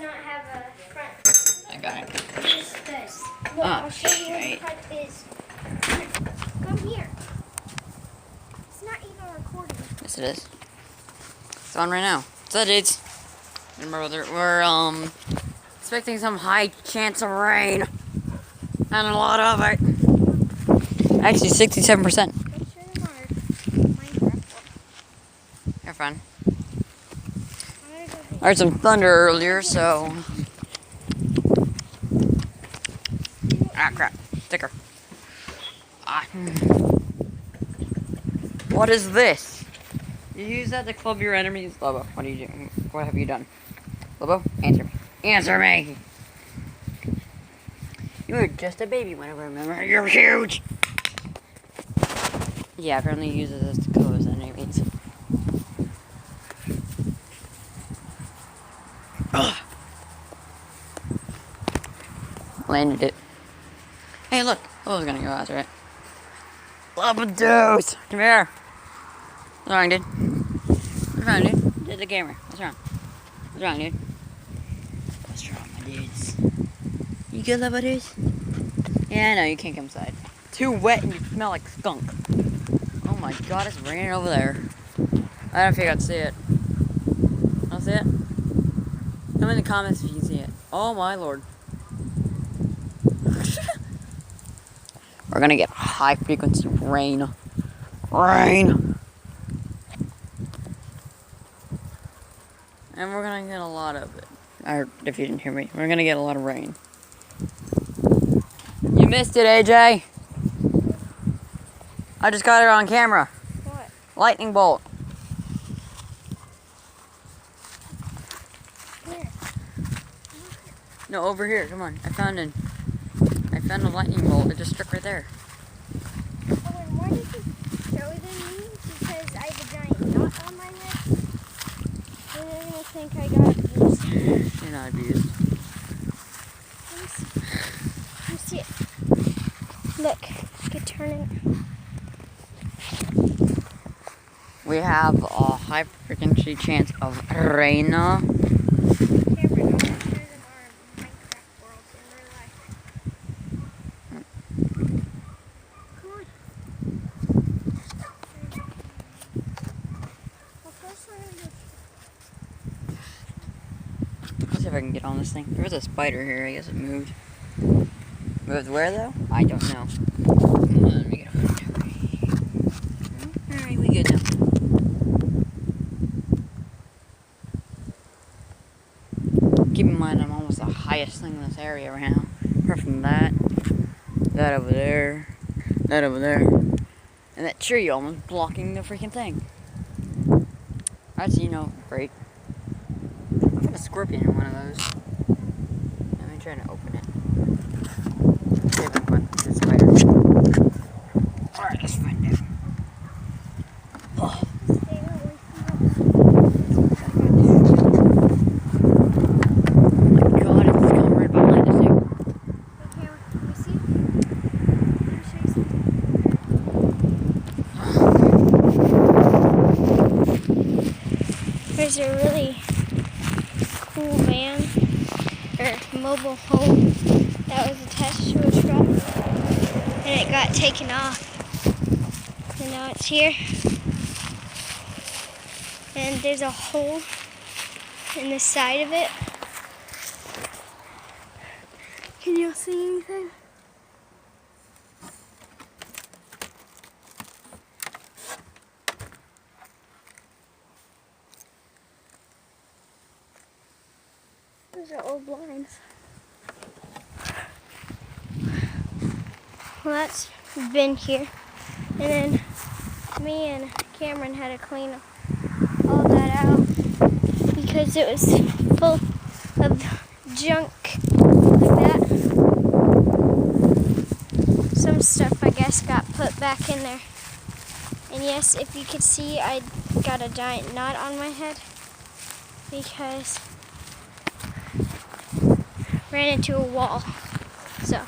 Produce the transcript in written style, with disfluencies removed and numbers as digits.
not have a front. I got it. This does. Look, I'll show you where the front is. Come here. It's not even recording. Yes, it is. It's on right now. So, dudes, remember we're expecting some high chance of rain, and a lot of it. Actually, 67%. You're fine. I heard some thunder earlier, so. Ah, crap. Sticker. Ah. What is this? You use that to club your enemies? Lobo, what are you doing? What have you done? Lobo, answer me. Answer me! You were just a baby when I remember. You're huge! Yeah, apparently he uses this to kill his enemies. Ugh. Landed it. Hey, look. Lobo's gonna go after it. Lobadoos! Come here! What's wrong, dude? What's wrong, dude? Did the camera. What's wrong? What's wrong, dude? What's wrong, my dudes? You good, Lobadoos? Yeah, no, you can't come inside. Too wet and you smell like skunk. Oh my god, it's raining over there. I don't think I'd see it. I'll see it? Come in the comments if you can see it. Oh my lord. We're gonna get high frequency rain. Rain! And we're gonna get a lot of it. Or, if you didn't hear me, we're gonna get a lot of rain. You missed it, AJ! I just got it on camera. What? Lightning bolt. Where? No, over here. Come on. I found a lightning bolt. It just struck right there. Oh, and why did you throw it in me? Because I have a giant knot on my head. And they're gonna think I got abused. You're not abused. Let me see it. Look, you can turn it. We have a high frequency chance of rain. Cameron, I want to share them our Minecraft worlds in real life. Come on. Well, first we're gonna Let's see if I can get on this thing. There was a spider here. I guess it moved. Moved where though? I don't know. Let me get on. Alright, we good now. Keep in mind, I'm almost the highest thing in this area right now. Apart from that over there, that over there, and that tree almost blocking the freaking thing. Actually, you know, great. I've got a scorpion in one of those. Let me try to open it. See if I can find the spider. Alright, let's find it. Oh. stay away God, it's coming right behind us here. from Okay, can we see it? I'm gonna show you something. There's a really cool van or mobile home that was attached to a truck and it got taken off and now it's here and there's a hole in the side of it. Can you see anything? Those are old blinds. Well, that's been here. And then me and Cameron had to clean all that out because it was full of junk like that. Some stuff, I guess, got put back in there. And yes, if you could see, I got a giant knot on my head because ran into a wall. So